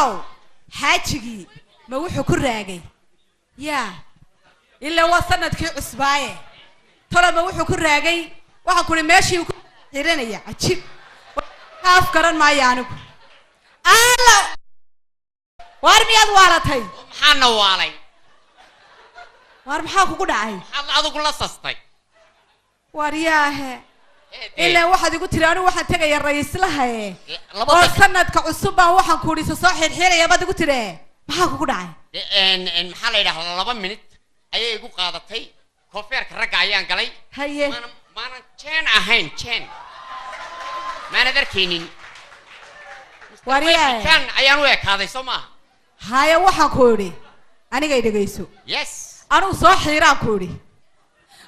talow حاجي ما وحو كراجي يا إلا وصلنا كي عصباية ترى ما وحو كراجي وحكون ماشي وكيرنا يا عجيب أفكارن ما يانو الله وارمي أدوارتي حنا والي وارمي حاكو كداعي حنا أدو كل صستي وارياه إلا واحد يقول ترى أنا واحد تجي يا رئيس لها وصلنا كعصبة واحد كوري صاحي الحين يا بعد يقول ترى ما حاكو كداعي إن محل يده لبا منت أيه يقول قاعدتي كوفير كرجع يان قلي هي ما أنا تشين أهين تشين ما ندر كينين وارياه كان أيام وياك هذا يسمع هاي واحد كوري أنا قاعد أجيسو يس أنا صاحي راكوري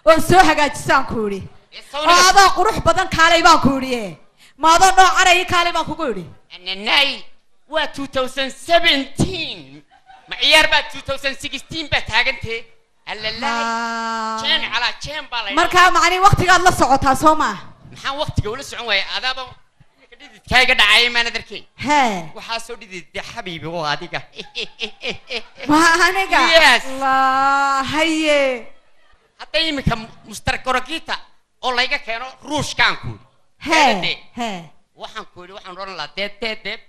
وصاحي قاعد سانكوري هذا قروح بدن كالي باكوري ما هذا نوع عربي كالي باكوري الناي و 2017 معيار بعد 2016 بتاعنتي هلا لا شين على شين بالي مركا معني وقت قال لا صعوتها سوما maxaa waqtiga wala socon waayay adaaba kayga dhacay ma nadarkay ها waxa soo dhidid xabiibi oo adiga ما aniga الله هي hatta imika mustarkorokita oo layga keeno ruushkan ku ها waxaan ku waxaan oran la de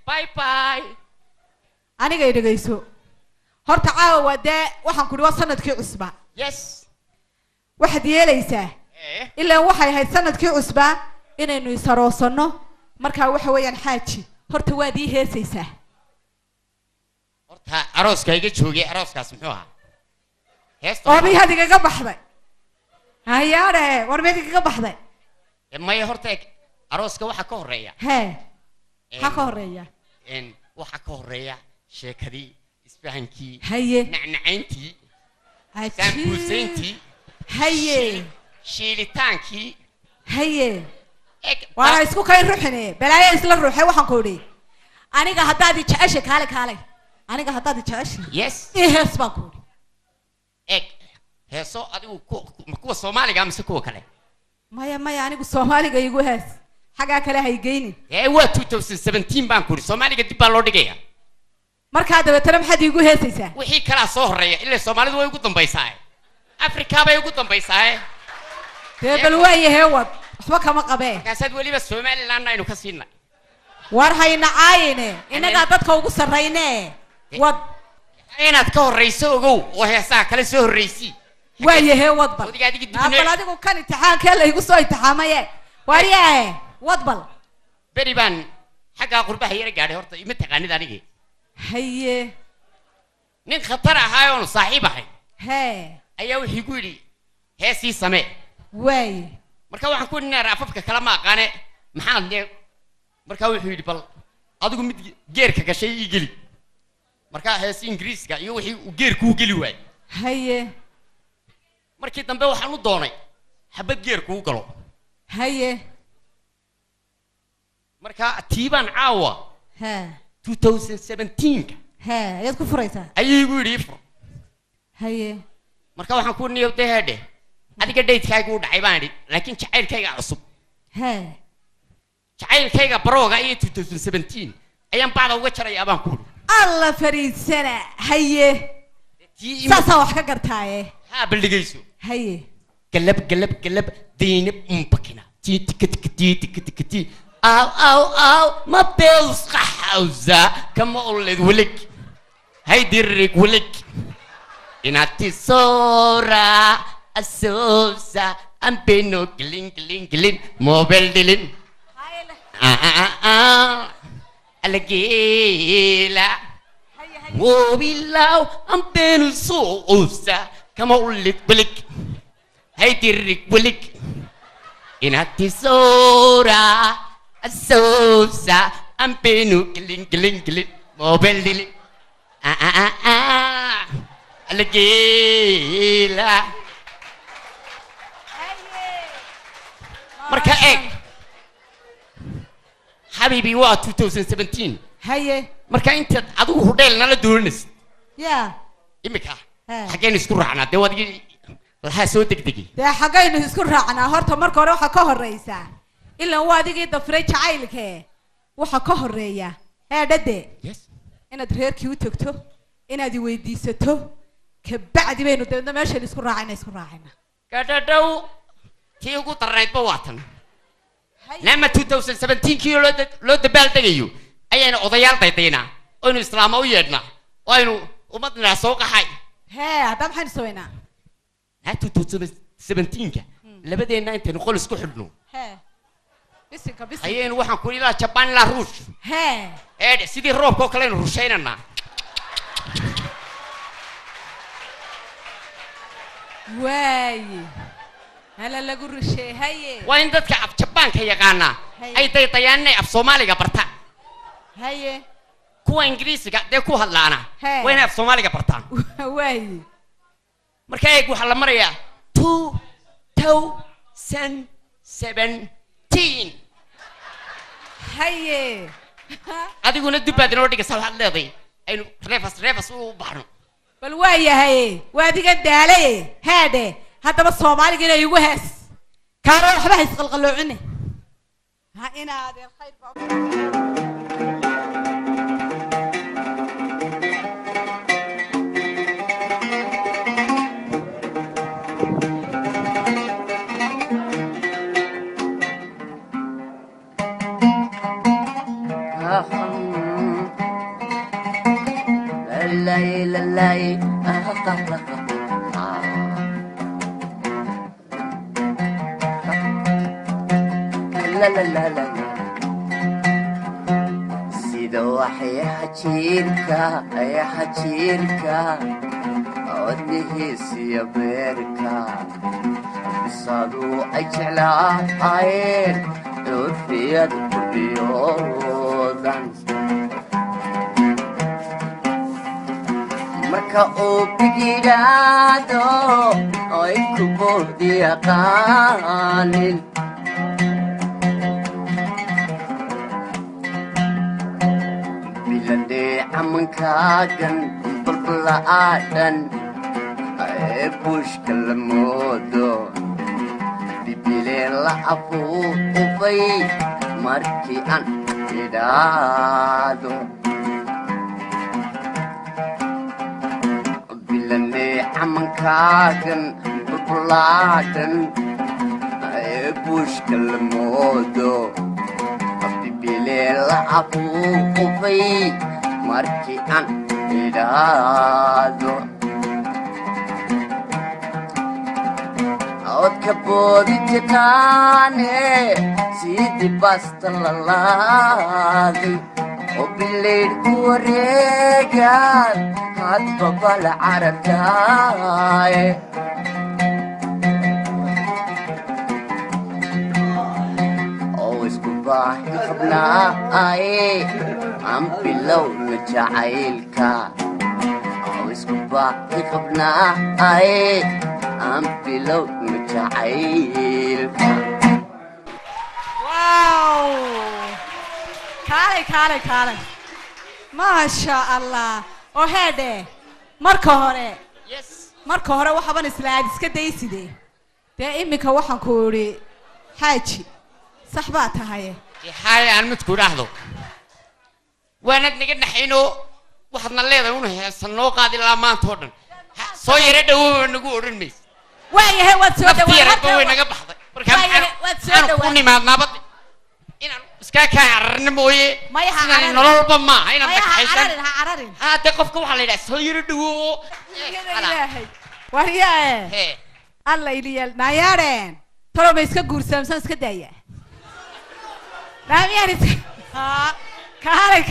bye bye aniga idagayso horta caawa dee waxaan ku dhiwa sanadkii cusba yes waxaad yeelaysaa إلا واحد هاي سنة كي عصبة إنه يسروسنه مركا واحد ويان حاجي هرت وادي هي سيسه هرت عروس كايجي شوقي عروس كاسمحوها أبي هذيك قبحة هاي ياره ورميك قبحة ما يهرتك عروس كوا حكورية ها حكورية إن وحكورية شكري إسبانكي هاي نعنعنتي هاي سامبوسينتي هاي شيلتانكي هي وانا اسكو كاي روحني بلاي اسلا روحي waxaan ku dhii aniga hadaad jeceshay kale aniga hadaad jeceshay yes hees baan ku dhii heeso adigu kuwa Soomaaliga ama kuwa kale maya anigu Soomaaliga igu hees xaga kale hay geeyni waa 2017 baan ku dhii Soomaaliga dib baa loo dhigaya marka dabeetana maxaad igu heesaysaa wixii kala soo horeeya ilaa Soomaalidu way ugu dambaysaa Afrika bay ugu dambaysaa تبل وياه هود حبك ما قباه كاسد ولي بس سومالي لأننا إنه كسينا ورهينا عاينة إنك عدتك وقصر ريناه ود أين أتكون رئيسه جو وهي ساعة كلا سوه الرئيسي وياه هود بل أبلادك كان امتحان كلا يقصوا امتحامية وياه ود بل بريبان حاجة قربة هي رجالي هرت يمتقاني داريجي هي نين خطر هاي صاحبه هاي أيوه يقولي هي سي سماء واي marka waxaan ku naaraa afafka kala ma aqaane maxaan leeyahay marka wuxuu yiri bal adigu mid geerka gashay ii gali marka hees ingiriiska iyo wixii uu geerku gali waay haye markii dambe waxaan u doonay xabad geerku u galo haye marka tiibaan caawa ha 2017 ha yaad ku furaysaa ayuu igu yiri haye marka waxaan ku niyowday hadhe adiga daytkaygu u dhacay baan idhi laakiin jacaylkayga cusub ha jacaylkayga barooga iyo 2017 ayaan bacda uga jaray abaan ku alla fariisana haye saasa wax ka gartaaye ha baldigayso haye galab diinab umbakina ti aw ma beels qahawza kama ulid walik haydirik walik inati sora asoosa ampeno gling mobile dilin alagila wobilaw ampeno soosa kama ulid walik haydirik walik inati sora asoosa ampeno gling mobile dilin alagila marka eeg habibi waa 2017 haye marka inta adigu hudheel nala doonays ya imika xageen isku raacnaa de wadigi laha soo degdegi de xageen isku raacnaa horta marka hore waxa ka horeysa ilaa waa adigii dafray jacaylkee waxa ka horeeya heedade yes inaad reerkii u tagto inaad i weydiisato kabacdi baynu deedna meeshan isku raacayna gadhadhow tii ugu darnaydba waatan lama 2017 kii loo dabaaldegayo ayayna odayaal daydaynaa oynu islaama u yeedhnaa aynu ummadna soo qaxay hadda maxaynu sameynaa 2017 labadeena intaynu qol isku xidhno bisinka ayaynu waxaan ku ilaa Japan la ruush sidii roobka oo kale aynu rushaynanaa waaye hala lagu rusheey haye waa in dadka af Japanka yaqaana ay daydayaanay af Soomaaliga bartaan haye kuwa Ingiriisiga de ku hadlaana waa in af Soomaaliga bartaan waaye marka ay waxa la marayaa 2017 haye adiguna dibbaad inoo dhigaysaa waxaad leedahay aynu reefas u baxno bal waayahay waa adiga daalay haade haddaba Soomaaliga inay igu hees kaaro waxba hays qalqaloocine ha inaad khayr sida waxay xajiirka wadnihiisiyo beerka bisaduu ay jeclaayeen urfiyada kurbiyoodan marka uu bigidhaado ay ku boodi yaqaanin biladee camankaagan balbala'aadhan ee buushka la moodo bibileen la afuufay markii aan idhaado camankaagan balbala'aadhan ee buushka la moodo bibileen la afuufay markii aan idhaado codka boodi jitaane sidii basta la laaday oo bilayd ku wareegaan hadba bala carabtaaye oo isku baahi qabnaaye aan bilowna jacaylka oo isku baahi qabnaaye aan bilowna jacaylka wow kaalay maasha allah oo heede marka hore waxaban islaad iska dayside dee iminka waxaan ku iri xaaji sax baa tahay haye aan mid ku raahdo waanad naga dhaxayno waxaadna leedahay una heesan noo qaadi la maanta oo dhan soo yara dhawow nagu oran mays waayahay waad soo dhawaatay way naga baxday marka aan ku nimaadnaabad inaan iska ka cararno mooye inaan nololba ma inaan dhaxaysan de qofka waxa la yiraahdaa soo yara dhawow wariyay alla iliyal naayareen tolo ma iska guursamsan iska daaya naamiyaan kaalay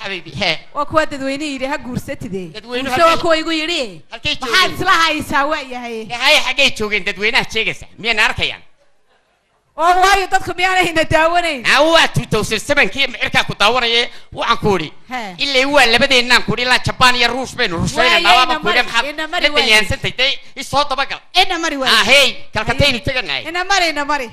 xabiibi waa kuwa dadweyne yiri ha guursatide soo kuwa igu yiri waxaad isla haysaa waayahay xagee joogeen dadweynaha sheegaysa miyaan arkayaan oo waayo dadku miyaanayna daawanayn waa 2007 kii cirka ku daawanayay waxaan ku iri ilaa waa labadeenaan ku iri la Japan iyo Ruush baynu rusheynaa waaba ku iri maxad la dalyansantay isoo dabagal ina mari way hey kalkataynu taganay ina mari